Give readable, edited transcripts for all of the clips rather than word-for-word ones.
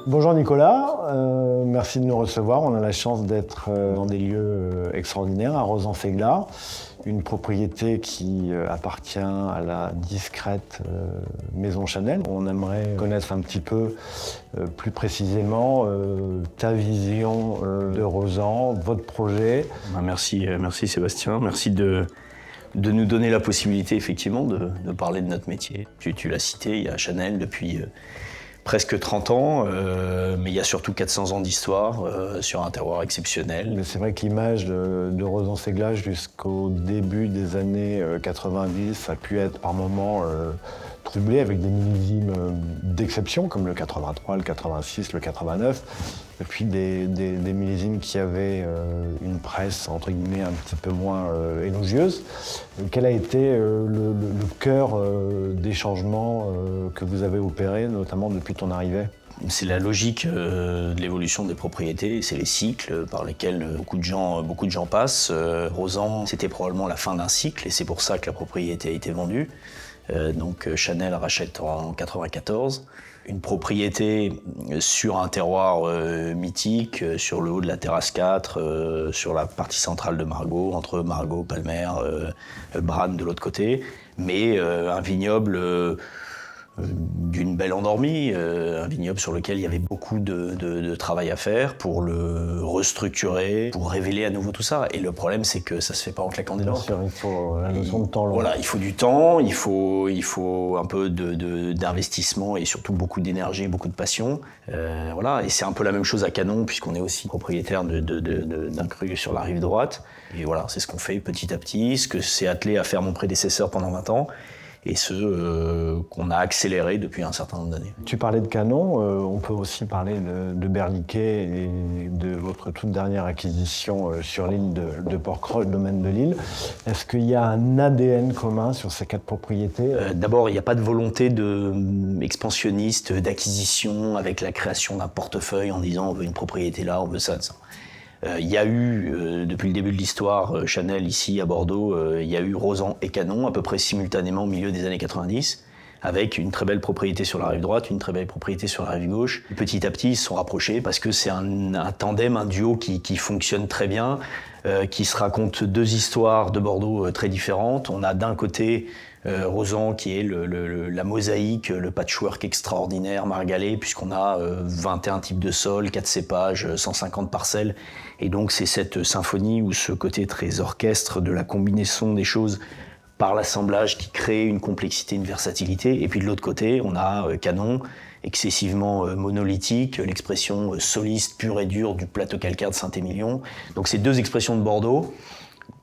Bonjour Nicolas, merci de nous recevoir. On a la chance d'être dans des lieux extraordinaires à Rozan-Ségla, une propriété qui appartient à la discrète Maison Chanel. On aimerait connaître un petit peu plus précisément ta vision de Rozan, votre projet. Merci Sébastien, merci de nous donner la possibilité effectivement de parler de notre métier. Tu l'as cité, il y a Chanel depuis presque 30 ans, mais il y a surtout 400 ans d'histoire sur un terroir exceptionnel. Mais c'est vrai que l'image de Rozan-Ségla jusqu'au début des années 90 a pu être par moments troublée avec des millésimes d'exception comme le 83, le 86, le 89, et puis des millésimes qui avaient une presse entre guillemets un petit peu moins élogieuse. Quel a été le cœur des changements que vous avez opérés, notamment depuis ton arrivée ? C'est la logique de l'évolution des propriétés, c'est les cycles par lesquels beaucoup de gens passent. Rozan, c'était probablement la fin d'un cycle et c'est pour ça que la propriété a été vendue. Donc Chanel rachète en 94 une propriété sur un terroir mythique, sur le haut de la terrasse 4, sur la partie centrale de Margaux, entre Margaux, Palmer, Branne de l'autre côté, mais un vignoble d'une belle endormie, un vignoble sur lequel il y avait beaucoup de travail à faire pour le restructurer, pour révéler à nouveau tout ça. Et le problème, c'est que ça se fait pas en claquant des doigts. Bien sûr, il faut la notion de temps long. Voilà, il faut du temps, il faut un peu d'investissement et surtout beaucoup d'énergie, beaucoup de passion. Voilà, et c'est un peu la même chose à Canon, puisqu'on est aussi propriétaire d'un cru sur la rive droite. Et voilà, c'est ce qu'on fait petit à petit, ce que s'est attelé à faire mon prédécesseur pendant 20 ans. Et qu'on a accéléré depuis un certain nombre d'années. Tu parlais de Canon, on peut aussi parler de Berliquet et de votre toute dernière acquisition sur l'île de Porquerolles, le domaine de Lille. Est-ce qu'il y a un ADN commun sur ces 4 propriétés ? D'abord, il n'y a pas de volonté expansionniste d'acquisition avec la création d'un portefeuille en disant on veut une propriété là, on veut ça. Il y a eu, depuis le début de l'histoire, Chanel ici à Bordeaux, il y a eu Rozan et Canon à peu près simultanément au milieu des années 90, avec une très belle propriété sur la rive droite, une très belle propriété sur la rive gauche. Petit à petit, ils se sont rapprochés parce que c'est un tandem, un duo qui fonctionne très bien, qui se raconte 2 histoires de Bordeaux très différentes. On a d'un côté Rozan qui est la mosaïque, le patchwork extraordinaire margalais, puisqu'on a 21 types de sols, 4 cépages, 150 parcelles. Et donc c'est cette symphonie ou ce côté très orchestre de la combinaison des choses par l'assemblage qui crée une complexité, une versatilité. Et puis de l'autre côté, on a Canon, excessivement monolithique, l'expression soliste, pure et dure du plateau calcaire de Saint-Émilion. Donc ces 2 expressions de Bordeaux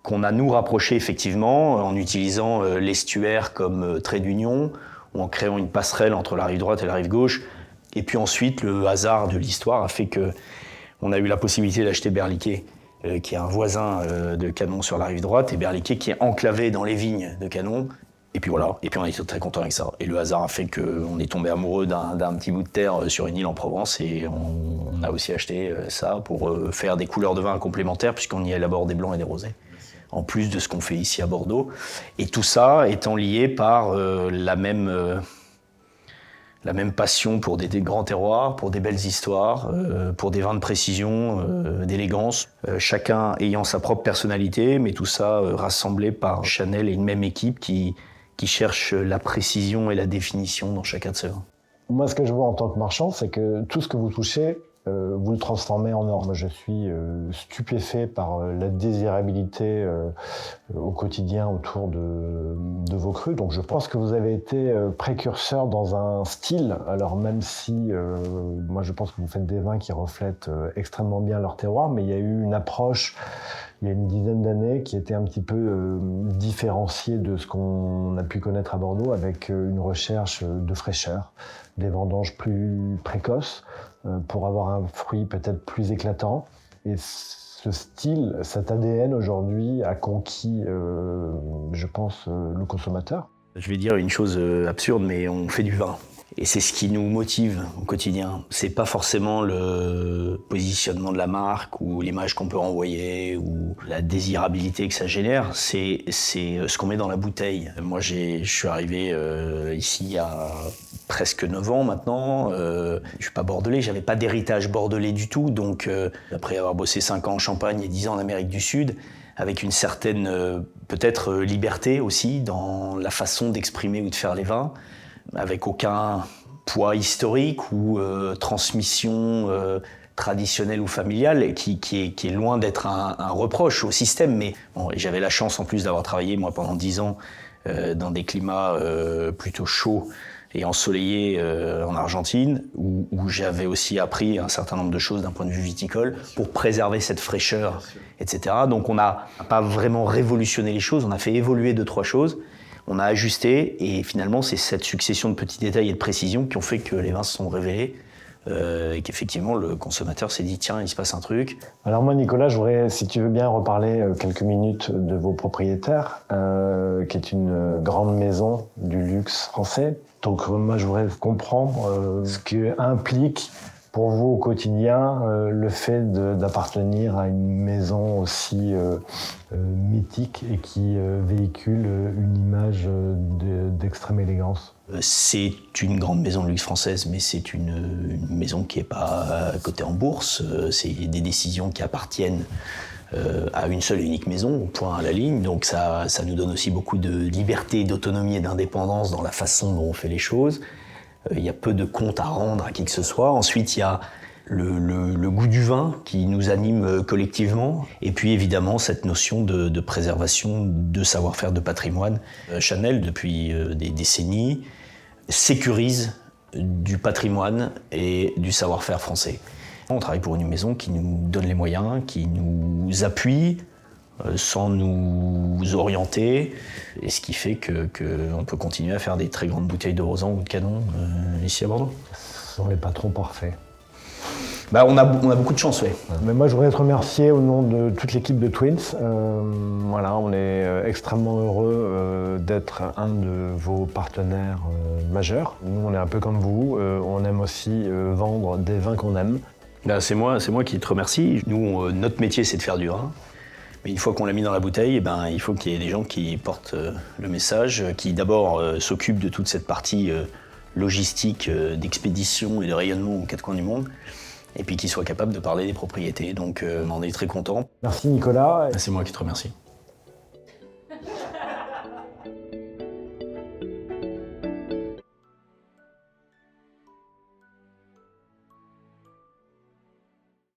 qu'on a nous rapprochés effectivement en utilisant l'estuaire comme trait d'union ou en créant une passerelle entre la rive droite et la rive gauche. Et puis ensuite, le hasard de l'histoire a fait qu'on a eu la possibilité d'acheter Berliquet, qui est un voisin de Canon sur la rive droite, et Berliquet qui est enclavé dans les vignes de Canon. Et puis voilà, et puis on était très contents avec ça. Et le hasard a fait qu'on est tombé amoureux d'un petit bout de terre sur une île en Provence, et on a aussi acheté ça pour faire des couleurs de vin complémentaires, puisqu'on y élabore des blancs et des rosés, en plus de ce qu'on fait ici à Bordeaux. Et tout ça étant lié par la même passion pour des grands terroirs, pour des belles histoires, pour des vins de précision, d'élégance, chacun ayant sa propre personnalité, mais tout ça rassemblé par Chanel et une même équipe qui cherche la précision et la définition dans chacun de ces vins. Moi, ce que je vois en tant que marchand, c'est que tout ce que vous touchez, vous le transformez en or. Moi, je suis stupéfait par la désirabilité au quotidien autour de vos crus. Donc je pense que vous avez été précurseur dans un style. Alors même si, moi je pense que vous faites des vins qui reflètent extrêmement bien leur terroir, mais il y a eu une approche il y a une dizaine d'années qui était un petit peu différenciée de ce qu'on a pu connaître à Bordeaux, avec une recherche de fraîcheur, des vendanges plus précoces, pour avoir un fruit peut-être plus éclatant. Et ce style, cet ADN aujourd'hui a conquis, je pense, le consommateur. Je vais dire une chose absurde, mais on fait du vin. Et c'est ce qui nous motive au quotidien. C'est pas forcément le positionnement de la marque ou l'image qu'on peut renvoyer ou la désirabilité que ça génère, c'est ce qu'on met dans la bouteille. Moi, je suis arrivé ici il y a presque 9 ans maintenant. Je suis pas bordelais, j'avais pas d'héritage bordelais du tout. Donc, après avoir bossé 5 ans en Champagne et 10 ans en Amérique du Sud, avec une certaine, peut-être, liberté aussi dans la façon d'exprimer ou de faire les vins, avec aucun poids historique ou transmission traditionnelle ou familiale, et qui est loin d'être un reproche au système. Mais bon, j'avais la chance en plus d'avoir travaillé, moi, pendant 10 ans dans des climats plutôt chauds et ensoleillé en Argentine, où j'avais aussi appris un certain nombre de choses d'un point de vue viticole pour préserver cette fraîcheur, etc. Donc on n'a pas vraiment révolutionné les choses, on a fait évoluer 2-3 choses, on a ajusté, et finalement c'est cette succession de petits détails et de précisions qui ont fait que les vins se sont révélés, et qu'effectivement le consommateur s'est dit tiens, il se passe un truc. Alors moi, Nicolas, je voudrais, si tu veux bien, reparler quelques minutes de vos propriétaires, qui est une grande maison du luxe français. Donc moi, je voudrais comprendre ce que implique pour vous au quotidien le fait d'appartenir à une maison aussi mythique et qui véhicule une image d'extrême élégance. C'est une grande maison de luxe française, mais c'est une maison qui n'est pas cotée en bourse. C'est des décisions qui appartiennent à une seule et unique maison, au point à la ligne. Donc ça nous donne aussi beaucoup de liberté, d'autonomie et d'indépendance dans la façon dont on fait les choses. Il y a peu de comptes à rendre à qui que ce soit. Ensuite, il y a le goût du vin qui nous anime collectivement. Et puis évidemment, cette notion de préservation de savoir-faire, de patrimoine. Chanel, depuis des décennies, sécurise du patrimoine et du savoir-faire français. On travaille pour une maison qui nous donne les moyens, qui nous appuie sans nous orienter, et ce qui fait qu'on peut continuer à faire des très grandes bouteilles de Rosan ou de Canon ici à Bordeaux. Ce sont les patrons parfaits. Bah, on a beaucoup de chance, oui. Mais moi, je voudrais te remercier au nom de toute l'équipe de Twins. Voilà, on est extrêmement heureux d'être un de vos partenaires majeurs. Nous, on est un peu comme vous. On aime aussi vendre des vins qu'on aime. Là, c'est moi qui te remercie. Nous, notre métier, c'est de faire du vin. Mais une fois qu'on l'a mis dans la bouteille, eh ben, il faut qu'il y ait des gens qui portent le message, qui d'abord s'occupent de toute cette partie logistique, d'expédition et de rayonnement aux 4 coins du monde, et puis qui soient capables de parler des propriétés. Donc on en est très contents. Merci Nicolas. C'est moi qui te remercie.